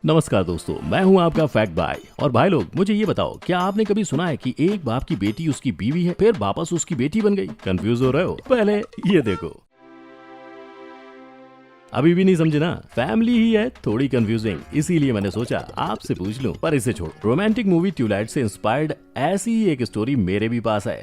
नमस्कार दोस्तों, मैं हूं आपका फैक्ट भाई। और भाई लोग, मुझे ये बताओ, क्या आपने कभी सुना है कि एक बाप की बेटी उसकी बीवी है, फिर वापस उसकी बेटी बन गई? कंफ्यूज हो रहे हो? पहले ये देखो। अभी भी नहीं समझे ना? फैमिली ही है थोड़ी कंफ्यूजिंग, इसीलिए मैंने सोचा आपसे पूछ लूं। पर इसे छोड़ो, रोमांटिक मूवी ट्यूलाइट से इंस्पायर्ड ऐसी ही एक स्टोरी मेरे भी पास है।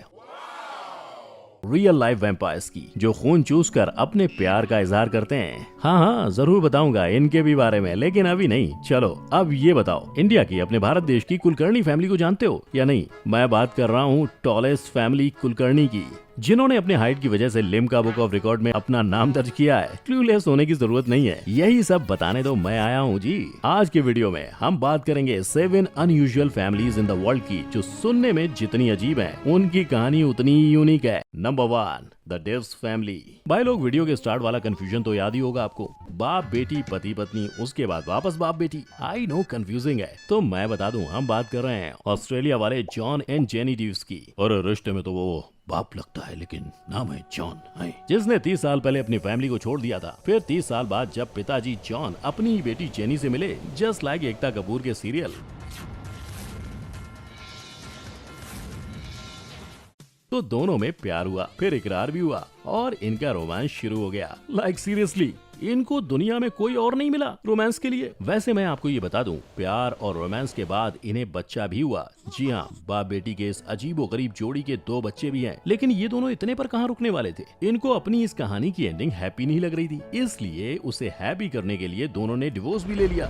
रियल लाइफ वैम्पायर्स की, जो खून चूस कर अपने प्यार का इजहार करते हैं। हाँ, जरूर बताऊंगा इनके भी बारे में, लेकिन अभी नहीं। चलो अब ये बताओ, इंडिया की, अपने भारत देश की कुलकर्णी फैमिली को जानते हो या नहीं? मैं बात कर रहा हूँ टॉलेस्ट फैमिली कुलकर्णी की, जिन्होंने अपने हाइट की वजह से लिम्का बुक ऑफ रिकॉर्ड में अपना नाम दर्ज किया है। क्लूलेस होने की जरूरत नहीं है, यही सब बताने दो मैं आया हूँ जी। आज के वीडियो में हम बात करेंगे 7 unusual families in the world की, जो सुनने में जितनी अजीब है, उनकी कहानी उतनी ही यूनिक है। Number 1, the Divs family. भाई लोग, वीडियो के स्टार्ट वाला कंफ्यूजन तो याद ही होगा आपको। बाप बेटी, पति पत्नी, उसके बाद वापस बाप बेटी। आई नो कंफ्यूजिंग है, तो मैं बता दूं, हम बात कर रहे हैं ऑस्ट्रेलिया वाले जॉन एंड जेनी डिव्स की। और रिश्ते में तो वो बाप लगता है, लेकिन नाम है जॉन, है जिसने 30 साल पहले अपनी फैमिली को छोड़ दिया था। फिर 30 साल बाद जब पिताजी जॉन अपनी ही बेटी जेनी से मिले, जस्ट लाइक एकता कपूर के सीरियल, तो दोनों में प्यार हुआ, फिर इकरार भी हुआ और इनका रोमांस शुरू हो गया। लाइक सीरियसली, इनको दुनिया में कोई और नहीं मिला रोमांस के लिए। वैसे मैं आपको ये बता दूं, प्यार और रोमांस के बाद इन्हें बच्चा भी हुआ। जी हाँ, बाप बेटी के इस अजीबोगरीब जोड़ी के 2 बच्चे भी हैं। लेकिन ये दोनों इतने पर कहाँ रुकने वाले थे? इनको अपनी इस कहानी की एंडिंग हैप्पी नहीं लग रही थी, इसलिए उसे हैप्पी करने के लिए दोनों ने डिवोर्स भी ले लिया।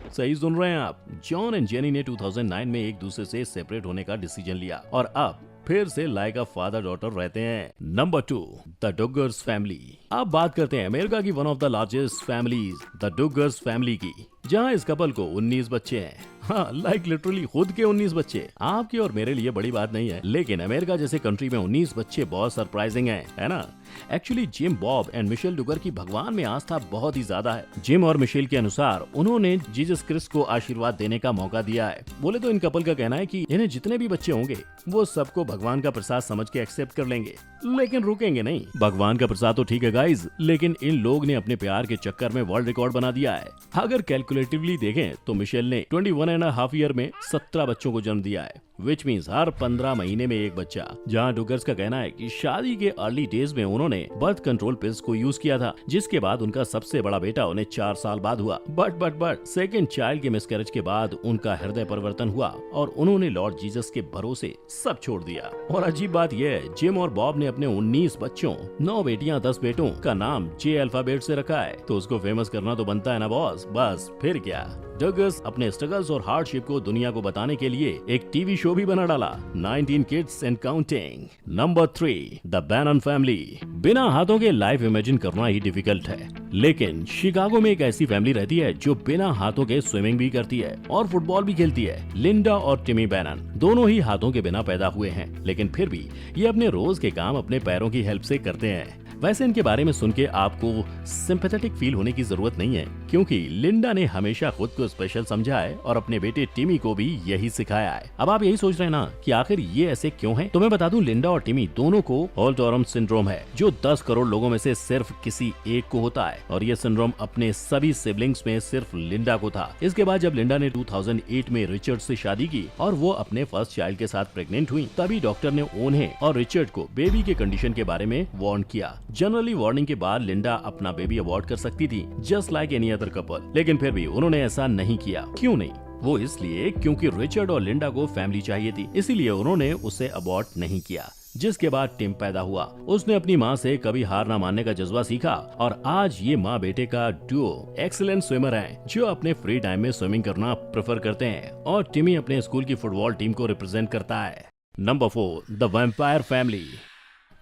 सही सुन रहे हैं आप, जॉन एंड जेनी ने 2009 में एक दूसरे से सेपरेट होने का डिसीजन लिया और अब फिर से लाइक अ फादर डॉटर रहते हैं। Number 2, the Duggars family. अब बात करते हैं अमेरिका की one of the largest families, the Duggars family की, जहां इस कपल को 19 बच्चे हैं। हाँ, लाइक लिटरली खुद के 19 बच्चे। आपके और मेरे लिए बड़ी बात नहीं है, लेकिन अमेरिका जैसे कंट्री में 19 बच्चे बहुत सरप्राइजिंग है ना? Actually Jim, Bob and Michelle Duggar की भगवान में आस्था बहुत ही ज्यादा है। जिम और मिशेल के अनुसार उन्होंने जीसस क्रिस्ट को आशीर्वाद देने का मौका दिया है। बोले तो इन कपल का कहना है कि इन्हें जितने भी बच्चे होंगे, वो सबको भगवान का प्रसाद समझ के एक्सेप्ट कर लेंगे, लेकिन रुकेंगे नहीं। भगवान का प्रसाद तो ठीक है गाइज, लेकिन इन लोग ने अपने प्यार के चक्कर में वर्ल्ड रिकॉर्ड बना दिया है। अगर कैलकुलेटिवली देखें तो मिशेल ने 21.5 ईयर में 17 बच्चों को जन्म दिया है, विच मीन्स हर 15 महीने में एक बच्चा। जहाँ डुगर्स का कहना है कि शादी के अर्ली डेज में उन्होंने बर्थ कंट्रोल पिल्स को यूज किया था, जिसके बाद उनका सबसे बड़ा बेटा उन्हें 4 साल बाद हुआ। बट सेकेंड चाइल्ड के मिसकैरेज के बाद उनका हृदय परिवर्तन हुआ और उन्होंने लॉर्ड जीसस के भरोसे सब छोड़ दिया। और अजीब बात यह है, जिम और बॉब ने अपने 19 बच्चों, 9 बेटियां, 10 बेटों का नाम जे अल्फाबेट से रखा है, तो उसको फेमस करना तो बनता है ना बॉस। बस फिर क्या, डगर्स अपने स्ट्रगल्स और हार्डशिप को दुनिया को बताने के लिए एक टीवी शो भी बना डाला, 19 kids and counting. Number 3, the Bannon family. बिना हाथों के लाइफ इमेजिन करना ही डिफिकल्ट है, लेकिन शिकागो में एक ऐसी फैमिली रहती है जो बिना हाथों के स्विमिंग भी करती है और फुटबॉल भी खेलती है। लिंडा और टिमी बैनन दोनों ही हाथों के बिना पैदा हुए हैं, लेकिन फिर भी ये अपने रोज के काम अपने पैरों की हेल्प से करते हैं। वैसे इनके बारे में सुन के आपको सिंपैथेटिक फील होने की जरूरत नहीं है, क्योंकि लिंडा ने हमेशा खुद को स्पेशल समझा है और अपने बेटे टिमी को भी यही सिखाया है। अब आप यही सोच रहे हैं ना कि आखिर ये ऐसे क्यों है? तो मैं बता दूं, लिंडा और टिमी दोनों को होल्ट-ओरम सिंड्रोम है, जो 10 करोड़ लोगों में से सिर्फ किसी एक को होता है, और ये सिंड्रोम अपने सभी सिबलिंग्स में सिर्फ लिंडा को था। इसके बाद जब लिंडा ने 2008 में रिचर्ड से शादी की और वो अपने फर्स्ट चाइल्ड के साथ प्रेग्नेंट हुई, तभी डॉक्टर ने उन्हें और रिचर्ड को बेबी के कंडीशन के बारे में वार्न किया। जनरली वार्निंग के बाद लिंडा अपना बेबी अबॉर्ट कर सकती थी, just like any other couple, लेकिन फिर भी उन्होंने ऐसा नहीं किया। क्यों नहीं? वो इसलिए क्योंकि रिचर्ड और लिंडा को फैमिली चाहिए थी, इसीलिए उन्होंने उसे अबॉर्ट नहीं किया। जिसके बाद टिम पैदा हुआ। उसने अपनी माँ से कभी हार न मानने का जज्बा सीखा और आज ये माँ बेटे का डुओ एक्सीलेंट स्विमर हैं, जो अपने फ्री टाइम में स्विमिंग करना प्रेफर करते हैं, और टिमी अपने स्कूल की फुटबॉल टीम को रिप्रेजेंट करता है। Number 4, the vampire family.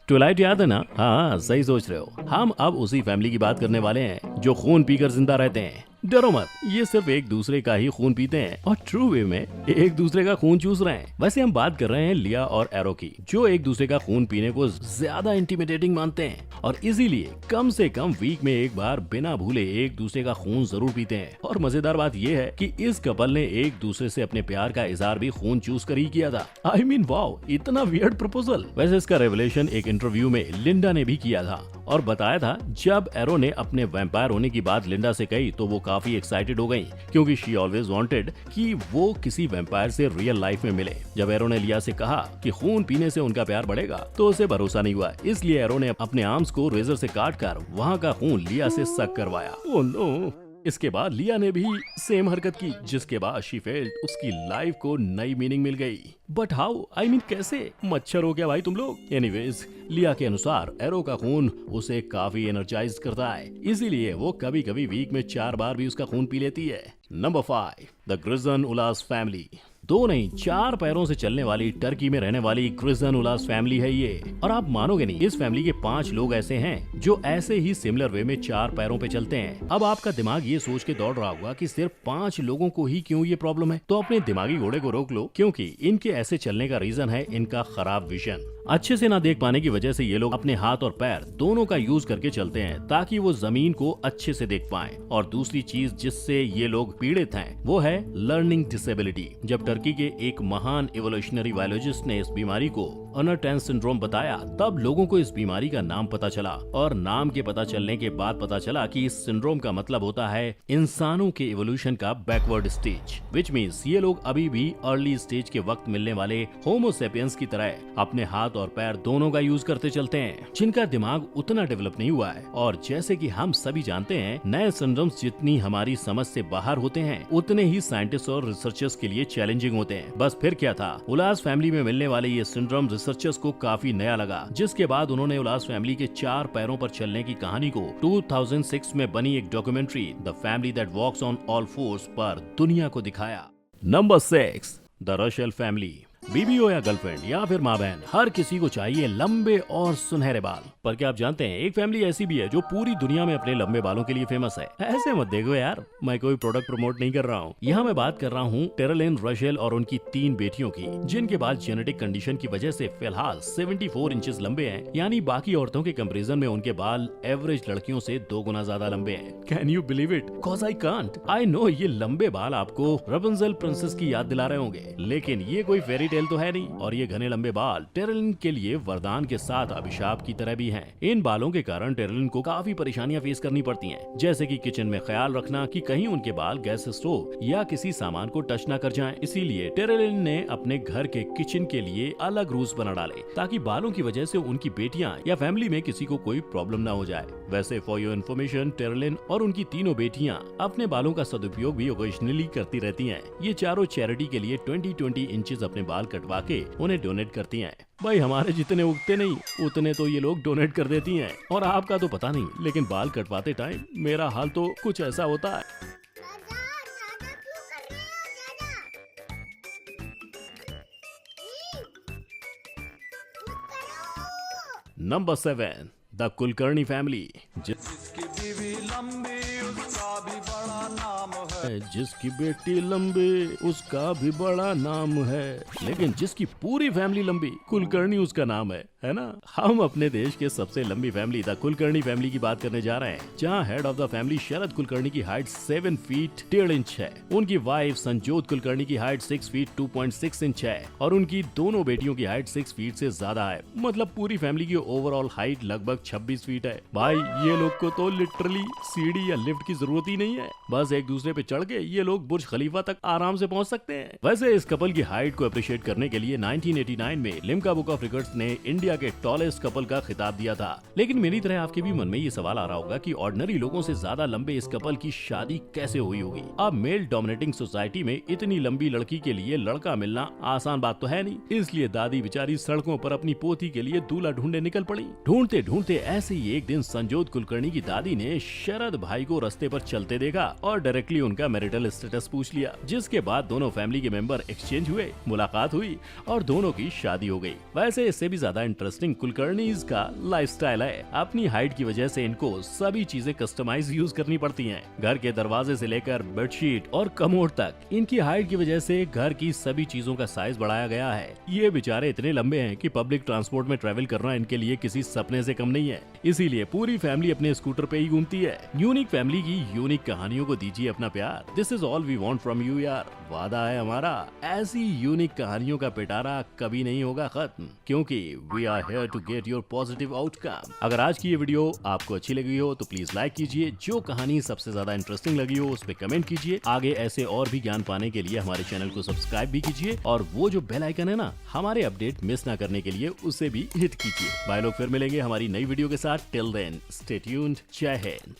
Twilight याद है ना? हाँ, सही सोच रहे हो। हम अब उसी फैमिली की बात करने वाले हैं जो खून पीकर जिंदा रहते हैं। डरो मत, ये सिर्फ एक दूसरे का ही खून पीते हैं और ट्रू वे में एक दूसरे का खून चूस रहे हैं। वैसे हम बात कर रहे हैं लिया और एरो की, जो एक दूसरे का खून पीने को ज्यादा इंटिमिडेटिंग मानते हैं और इसीलिए कम से कम वीक में एक बार बिना भूले एक दूसरे का खून जरूर पीते हैं। और मजेदार बात ये है कि इस कपल ने एक दूसरे से अपने प्यार का इजहार भी खून चूस कर ही किया था। आई मीन वाओ, इतना वियर्ड प्रपोजल। वैसे इसका रेवलेशन एक इंटरव्यू में लिंडा ने भी किया था। और बताया था जब एरो ने अपने वैम्पायर होने की बात लिंडा से कही तो वो काफी एक्साइटेड हो गई, क्योंकि शी ऑलवेज वांटेड कि वो किसी वैम्पायर से रियल लाइफ में मिले। जब एरो ने लिया से कहा कि खून पीने से उनका प्यार बढ़ेगा तो उसे भरोसा नहीं हुआ, इसलिए एरो ने अपने आर्म्स को रेजर से काट कर वहाँ का खून लिया से सक करवाया। Oh no. इसके बाद लिया ने भी सेम हरकत की, जिसके बाद शी फेल्ट उसकी लाइफ को नई मीनिंग मिल गई। बट हाउ, आई मीन कैसे? मच्छर हो गया भाई तुम लोग। एनीवेज, लिया के अनुसार एरो का खून उसे काफी एनर्जाइज करता है, इसीलिए वो कभी कभी वीक में 4 बार भी उसका खून पी लेती है। Number 5, the Grijan Ulas family. 2 नहीं 4 पैरों से चलने वाली टर्की में रहने वाली ग्रिजन उलास फैमिली है ये। और आप मानोगे नहीं, इस फैमिली के 5 लोग ऐसे हैं जो ऐसे ही सिमिलर वे में 4 पैरों पे चलते हैं। अब आपका दिमाग ये सोच के दौड़ रहा होगा कि सिर्फ 5 लोगों को ही क्यों ये प्रॉब्लम है, तो अपने दिमागी घोड़े को रोक लो, क्योंकि इनके ऐसे चलने का रीजन है इनका खराब विजन। अच्छे से ना देख पाने की वजह से ये लोग अपने हाथ और पैर दोनों का यूज करके चलते हैं ताकि वो जमीन को अच्छे से देख पाएं। और दूसरी चीज जिससे ये लोग पीड़ित हैं वो है लर्निंग डिसेबिलिटी। जब टर्की के एक महान इवोल्यूशनरी बायोलॉजिस्ट ने इस बीमारी को अनरटैन सिंड्रोम बताया, तब लोगों को इस बीमारी का नाम पता चला। और नाम के पता चलने के बाद पता चला कि इस सिंड्रोम का मतलब होता है इंसानों के इवोल्यूशन का बैकवर्ड स्टेज, विच मीन्स ये लोग अभी भी अर्ली स्टेज के वक्त मिलने वाले होमोसेपियंस की तरह अपने हाथ और पैर दोनों का यूज करते चलते हैं, जिनका दिमाग उतना डेवलप नहीं हुआ है। और जैसे कि हम सभी जानते हैं, नए सिंड्रोम्स जितनी हमारी समझ से बाहर होते हैं उतने ही साइंटिस्ट और रिसर्चर्स के लिए चैलेंजिंग होते हैं। बस फिर क्या था, उलास फैमिली में मिलने वाले ये सिंड्रोम रिसर्चर्स को काफी नया लगा, जिसके बाद उन्होंने उलास फैमिली के 4 पैरों पर चलने की कहानी को 2006 में बनी एक documentary the family that walks on all fours पर दुनिया को दिखाया। Number 6, the Rachel family. बीबी हो या गर्लफ्रेंड या फिर माँ बहन, हर किसी को चाहिए लंबे और सुनहरे बाल। पर क्या आप जानते हैं, एक फैमिली ऐसी भी है जो पूरी दुनिया में अपने लंबे बालों के लिए फेमस है। ऐसे मत देखो यार, मैं कोई प्रोडक्ट प्रमोट नहीं कर रहा हूँ। यहाँ मैं बात कर रहा हूँ टेरलिन रशेल और उनकी 3 बेटियों की, जिनके बाल जेनेटिक कंडीशन की वजह से फिलहाल 74 इंचेस लंबे हैं, यानी बाकी औरतों के कंपेरिजन में उनके बाल एवरेज लड़कियों से 2 गुना ज्यादा लंबे हैं। Can you believe it? Cause I can't. I know ये लंबे बाल आपको रपुंज़ल प्रिंसेस की याद दिला रहे होंगे, लेकिन ये कोई फेरी टेल तो है नहीं। और ये घने लंबे बाल टेरलिन के लिए वरदान के साथ अभिशाप की तरह भी हैं। इन बालों के कारण टेरलिन को काफी परेशानियां फेस करनी पड़ती हैं, जैसे कि किचन में ख्याल रखना कि कहीं उनके बाल गैस स्टोव या किसी सामान को टच ना कर जाएं। इसीलिए टेरलिन ने अपने घर के किचन के लिए अलग रूल्स बना डाले ताकि बालों की वजह से उनकी बेटियां या फैमिली में किसी को कोई प्रॉब्लम ना हो जाए। वैसे फॉर योर इन्फॉर्मेशन, टेरलिन और उनकी तीनों बेटियां अपने बालों का सदुपयोग भी ओकेजनली करती रहती हैं। ये चारों चैरिटी के लिए 20-20 इंचेस अपने बाल कटवा के उन्हें डोनेट करती हैं। भाई हमारे जितने उगते नहीं उतने तो ये लोग डोनेट कर देती हैं। और आपका तो पता नहीं, लेकिन बाल कटवाते टाइम मेरा हाल तो कुछ ऐसा होता है। Number 7, the Kulkarni family. जिसकी बीवी लंबी उसका भी बड़ा नाम है, जिसकी बेटी लंबी उसका भी बड़ा नाम है, लेकिन जिसकी पूरी फैमिली लंबी, कुलकर्णी उसका नाम है ना? हम अपने देश के सबसे लंबी फैमिली द कुलकर्णी फैमिली की बात करने जा रहे हैं, जहाँ हेड ऑफ द फैमिली शरद कुलकर्णी की हाइट 7 फीट 1.5 इंच है। उनकी वाइफ संजोत कुलकर्णी की हाइट 6 फीट 2.6 इंच है और उनकी दोनों बेटियों की हाइट 6 फीट से ज्यादा है। मतलब पूरी फैमिली की ओवरऑल हाइट लगभग 26 फीट है। भाई ये लोग को तो लिटरली सीढ़ी या लिफ्ट की जरूरत ही नहीं है, बस एक दूसरे पे चढ़ के ये लोग बुर्ज खलीफा तक आराम से पहुंच सकते हैं। वैसे इस कपल की हाइट को अप्रिशिएट करने के लिए 1989 में लिम्का बुक ऑफ रिकॉर्ड्स ने इंडिया के टॉलेस्ट कपल का खिताब दिया था। लेकिन मेरी तरह आपके भी मन में ये सवाल आ रहा होगा कि ऑर्डिनरी लोगों से ज्यादा लंबे इस कपल की शादी कैसे हुई होगी। अब मेल डोमिनेटिंग सोसाइटी में इतनी लंबी लड़की के लिए लड़का मिलना आसान बात तो है नहीं, इसलिए दादी बेचारी सड़कों पर अपनी पोती के लिए दूल्हा ढूंढने निकल पड़ी। ढूंढते ढूंढते ऐसे ही एक दिन संजोत कुलकर्णी की दादी ने शरद भाई को रास्ते पर चलते देखा और डायरेक्टली उनका मैरिटल स्टेटस पूछ लिया, जिसके बाद दोनों फैमिली के मेंबर एक्सचेंज हुए, मुलाकात हुई और दोनों की शादी हो गई। वैसे इससे भी ज्यादा इंटरेस्टिंग कुलकर्णीज का लाइफस्टाइल है। अपनी हाइट की वजह से इनको सभी चीजें कस्टमाइज यूज करनी पड़ती हैं। घर के दरवाजे से लेकर बेडशीट और कमोड तक इनकी हाइट की वजह से घर की सभी चीजों का साइज बढ़ाया गया है। ये बेचारे इतने लंबे हैं कि पब्लिक ट्रांसपोर्ट में ट्रेवल करना इनके लिए किसी सपने से कम नहीं है। इसीलिए पूरी फैमिली अपने स्कूटर पे ही घूमती है। यूनिक फैमिली की यूनिक कहानियों को दीजिए अपना प्यार। This is all we want from you यार। वादा है हमारा, ऐसी यूनिक कहानियों का पिटारा कभी नहीं होगा खत्म, क्योंकि we are here to get your positive outcome. अगर आज की ये वीडियो आपको अच्छी लगी हो तो प्लीज लाइक कीजिए, जो कहानी सबसे ज्यादा इंटरेस्टिंग लगी हो उस पर कमेंट कीजिए। आगे ऐसे और भी ज्ञान पाने के लिए हमारे चैनल को सब्सक्राइब भी कीजिए और वो जो बेल आइकन है ना, हमारे अपडेट मिस ना करने के लिए उसे भी हिट कीजिए। भाई लोग फिर मिलेंगे हमारी नई वीडियो के साथ। Till then stay tuned. जय हिंद।